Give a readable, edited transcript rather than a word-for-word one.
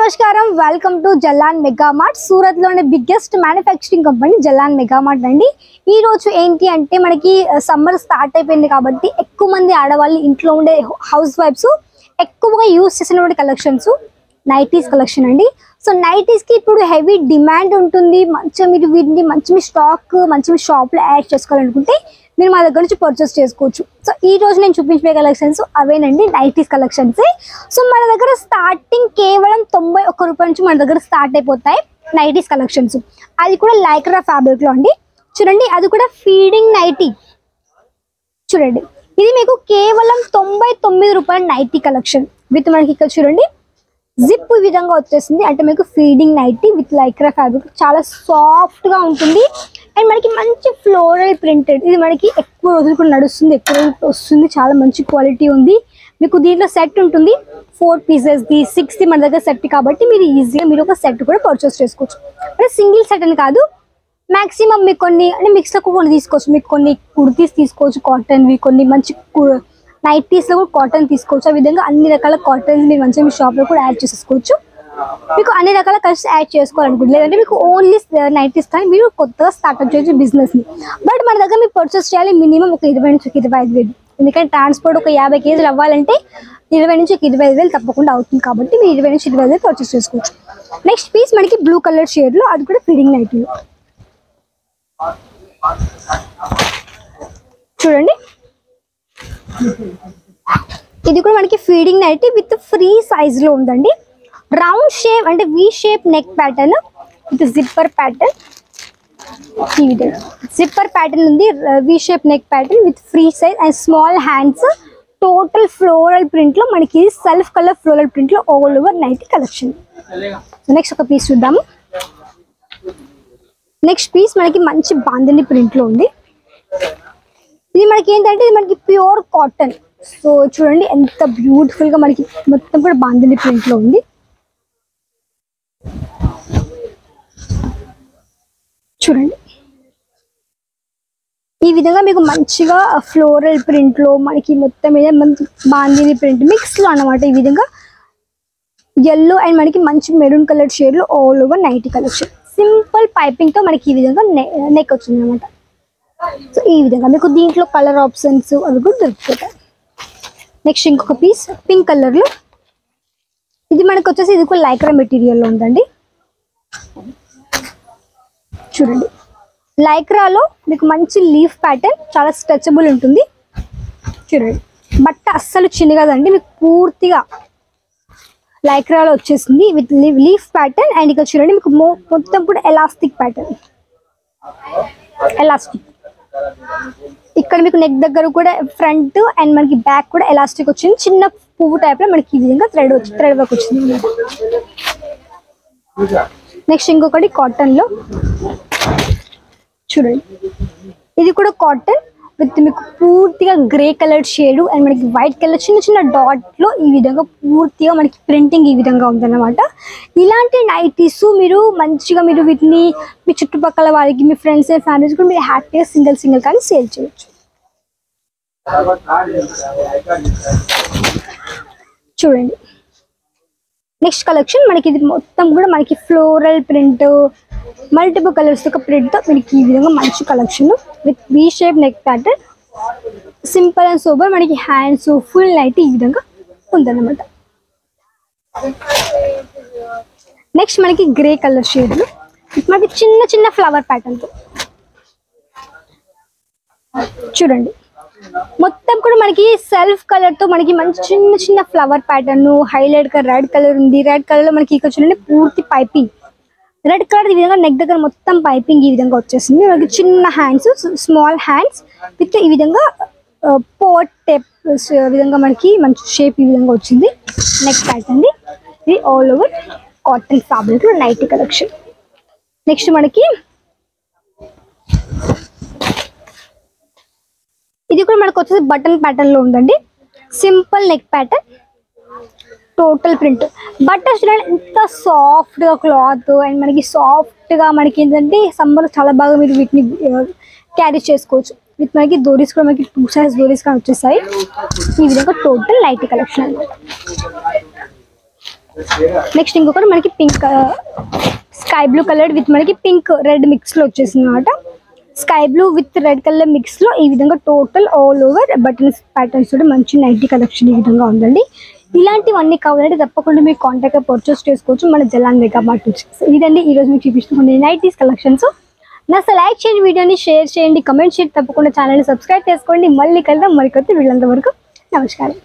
నమస్కారం welcome to Jallan mega mart Surat లోనే biggest manufacturing company Jallan mega mart అండి। ఈ రోజు ఏంటి అంటే మనకి సమ్మర్ స్టార్ట్ అయిపోయింది కాబట్టి ఎక్కువ మంది ఆడవాళ్ళు ఇంట్లో ఉండే హౌస్ వైఫ్స్ ఎక్కువగా యూస్ చేసినటువంటి కలెక్షన్స్ నైటీస్ కలెక్షన్ అండి। సో నైటీస్ కి ఇప్పుడు హెవీ డిమాండ్ ఉంటుంది। మంచిగా మీరు వీటిని మంచి స్టాక్ మంచి షాప్ లో యాడ్ చేసుకోవాలనుకుంటే మీరు మా దగ్గర నుంచి పర్చేస్ చేసుకోవచ్చు। సో ఈ రోజు నేను చూపించే కలెక్షన్స్ అవేనండి నైటీస్ కలెక్షన్స్। సో మన దగ్గర స్టార్టింగ్ కేవలం 91 రూపాయల నుంచి మన దగ్గర స్టార్ట్ అయిపోతాయి నైటీస్ కలెక్షన్స్। అది కూడా లైక్రా ఫ్యాబ్రిక్ లో అండి। చూడండి అది కూడా ఫీడింగ్ నైటీ చూడండి, ఇది మీకు కేవలం 99 రూపాయల నైటీ కలెక్షన్ విత్ మనకి ఇక్కడ చూడండి జిప్ ఈ విధంగా వచ్చేసింది। అంటే మీకు feeding nightie with Lycra fabric చాలా సాఫ్ట్ గా ఉంటుంది అండ్ మనకి మంచి ఫ్లోరల్ ప్రింటెడ్, ఇది మనకి ఎక్కువ రోజులు కూడా నడుస్తుంది, ఎక్కువ రోజులు వస్తుంది, చాలా మంచి క్వాలిటీ ఉంది। మీకు దీంట్లో సెట్ ఉంటుంది 4 పీసెస్ ది 6 ది మన దగ్గర సెట్ కాబట్టి మీరు ఈజీగా మీరు ఒక సెట్ కూడా పర్చేస్ చేసుకోవచ్చు। అంటే సింగిల్ సెట్ అని కాదు, మాక్సిమం మీకు కొన్ని అంటే మిక్స్ లో కొన్ని తీసుకోవచ్చు, మీకు కొన్ని కుర్తీస్ తీసుకోవచ్చు కాటన్వి, కొన్ని మంచి నైటీస్ లో కూడా కాటన్ తీసుకోవచ్చు। ఆ విధంగా అన్ని రకాల కాటన్స్ మీరు మంచిగా మీ షాప్ లో కూడా యాడ్ చేసుకోవచ్చు। మీకు అన్ని రకాల కలర్స్ యాడ్ చేసుకోవాలనుకుంటుంది, లేదంటే మీకు ఓన్లీ నైటీస్ కానీ మీరు కొత్తగా స్టార్ట్అప్ చేయొచ్చు బిజినెస్ ని। బట్ మన దగ్గర మీరు పర్చేస్ చేయాలి మినిమం ఒక 20 నుంచి 25 వేలు, ఎందుకంటే ట్రాన్స్పోర్ట్ ఒక 50 కేజీలు అవ్వాలంటే 20 నుంచి 25 వేలు తప్పకుండా అవుతుంది కాబట్టి మీరు 20 నుంచి 25 వేలు పర్చేస్ చేసుకోవచ్చు। నెక్స్ట్ పీస్ మనకి బ్లూ కలర్ షేడ్ లో, అది కూడా ఫీడింగ్ నైటీలో చూడండి, ఇది కూడా మనకి feeding nightie with free size లో ఉందండి। రౌండ్ షేప్ అంటే V shape neck pattern with zipper pattern, ఈ విధంగా జిప్పర్ ప్యాటర్న్ ఉంది, V shape neck pattern with free size and small hands, total floral print లో మనకి సెల్ఫ్ కలర్ ఫ్లోరల్ ప్రింట్ లో all over nightie collection. Next ఒక piece చూద్దాము। Next piece మనకి మంచి బాందిని ప్రింట్ లో ఉంది, ఇది మనకి ఏంటంటే ఇది మనకి ప్యూర్ కాటన్। సో చూడండి ఎంత బ్యూటిఫుల్ గా మనకి మొత్తం కూడా బాందిని ప్రింట్ లో ఉంది। చూడండి ఈ విధంగా మీకు మంచిగా ఫ్లోరల్ ప్రింట్ లో మనకి మొత్తం మీద మంచి బాందిని ప్రింట్ మిక్స్ లో అన్నమాట। ఈ విధంగా ఎల్లో అండ్ మనకి మంచి మెరూన్ కలర్ షేడ్ లో all over nightie collection, simple piping తో మనకి ఈ విధంగా నెక్ వచ్చింది అనమాట। సో ఈ విధంగా మీకు దీంట్లో కలర్ ఆప్షన్స్ అవి కూడా దొరుకుతాయి। నెక్స్ట్ ఇంకొక పీస్ పింక్ కలర్ లో, ఇది మనకు వచ్చేసి ఇది కూడా లైక్రా మెటీరియల్ లో ఉందండి। చూడండి లైక్రాలో మీకు మంచి లీఫ్ ప్యాటర్న్, చాలా స్ట్రెచబుల్ ఉంటుంది। చూడండి బట్ట అస్సలు చిన్నగదండి, మీకు పూర్తిగా లైక్రాలో వచ్చేసింది విత్ లీఫ్ ప్యాటర్న్ అండ్ ఇక్కడ చూడండి మీకు మొత్తం కూడా ఎలాస్టిక్ ప్యాటర్న్, ఎలాస్టిక్ ఇక్కడ మీకు నెక్ దగ్గర కూడా ఫ్రంట్ అండ్ మనకి బ్యాక్ కూడా ఎలాస్టిక్ వచ్చింది, చిన్న పువ్వు టైప్ లో మనకి ఈ విధంగా థ్రెడ్ వర్క్ వచ్చింది। నెక్స్ట్ ఇంకొకటి కాటన్ లో చూడండి, ఇది కూడా కాటన్ విత్ మీకు పూర్తిగా గ్రే కలర్ షేడ్ అండ్ మనకి వైట్ కలర్ చిన్న చిన్న డాట్ లో ఈ విధంగా పూర్తిగా మనకి ప్రింటింగ్ ఈ విధంగా ఉందన్నమాట। ఇలాంటి నైటీస్ మీరు మంచిగా మీరు వీటిని మీ చుట్టుపక్కల వాళ్ళకి మీ ఫ్రెండ్స్ అండ్ ఫ్యామిలీస్ కూడా మీరు హ్యాపీగా సింగిల్ కానీ సేల్ చేయొచ్చు। చూడండి నెక్స్ట్ కలెక్షన్ మనకి ఇది మొత్తం కూడా మనకి ఫ్లోరల్ ప్రింట్ మల్టిపుల్ కలర్స్ ఒక ప్రింట్ తో మనకి ఈ విధంగా మంచి collection with V shape neck pattern, simple and super మనకి హ్యాండ్స్ ఫుల్ నైట్ ఈ విధంగా ఉందన్నమాట। నెక్స్ట్ మనకి గ్రే కలర్ షేడ్ లో మనకి చిన్న చిన్న ఫ్లవర్ ప్యాటర్న్ తో చూడండి, మొత్తం కూడా మనకి సెల్ఫ్ కలర్ తో మనకి మంచి చిన్న చిన్న ఫ్లవర్ ప్యాటర్న్, హైలైట్ గా రెడ్ కలర్ ఉంది, రెడ్ కలర్ లో మనకి ఇక్కడ చూడండి పూర్తి పైపింగ్ రెడ్ కలర్ ఈ విధంగా నెక్ దగ్గర మొత్తం పైపింగ్ ఈ విధంగా వచ్చేసింది। మనకి చిన్న హ్యాండ్స్ స్మాల్ హ్యాండ్స్ విత్ ఈ విధంగా పోట్ టైప్ విధంగా మనకి మంచి షేప్ ఈ విధంగా వచ్చింది నెక్ ప్యాటర్న్ ది, ఇది ఆల్ ఓవర్ కాటన్ ఫ్యాబ్రిక్ లో నైటీ కలెక్షన్। నెక్స్ట్ మనకి ఇది కూడా మనకు వచ్చేసి బటన్ ప్యాటర్న్ లో ఉందండి, simple neck pattern total print, butter చూడండి ఎంత సాఫ్ట్ గా క్లాత్ అండ్ మనకి సాఫ్ట్ గా మనకి ఏంటంటే సమ్మర్ చాలా బాగా మీరు వీటిని క్యారీ చేసుకోవచ్చు విత్ మనకి డోరీస్ కూడా మనకి 2 సైజ్ డోరీస్ కానీ వచ్చేసాయి। ఈ విధంగా టోటల్ నైటీ కలెక్షన్ అన్నమాట। నెక్స్ట్ ఇంకొకటి మనకి pink sky blue colour with మనకి పింక్ రెడ్ మిక్స్లో వచ్చేసింది అనమాట. Sky blue with red colour మిక్స్లో ఈ విధంగా total all over buttons patterns కూడా మంచి నైటీ కలెక్షన్ ఈ విధంగా ఉందండి. ఇలాంటివన్నీ కావాలంటే తప్పకుండా మీరు కాంటాక్ట్గా పర్చేస్ చేసుకోవచ్చు మన జలాన్ మెగా మార్ట్ నుంచి. ఇదండి ఈరోజు మీకు చూపిస్తున్న నైటీస్ కలెక్షన్స్. నా లైక్ చేయండి, వీడియోని షేర్ చేయండి, కమెంట్ చేయండి, తప్పకుండా ఛానల్ని సబ్స్క్రైబ్ చేసుకోండి. మళ్ళీ కలుద్దాం మరికొత్త వీళ్ళంత వరకు నమస్కారం.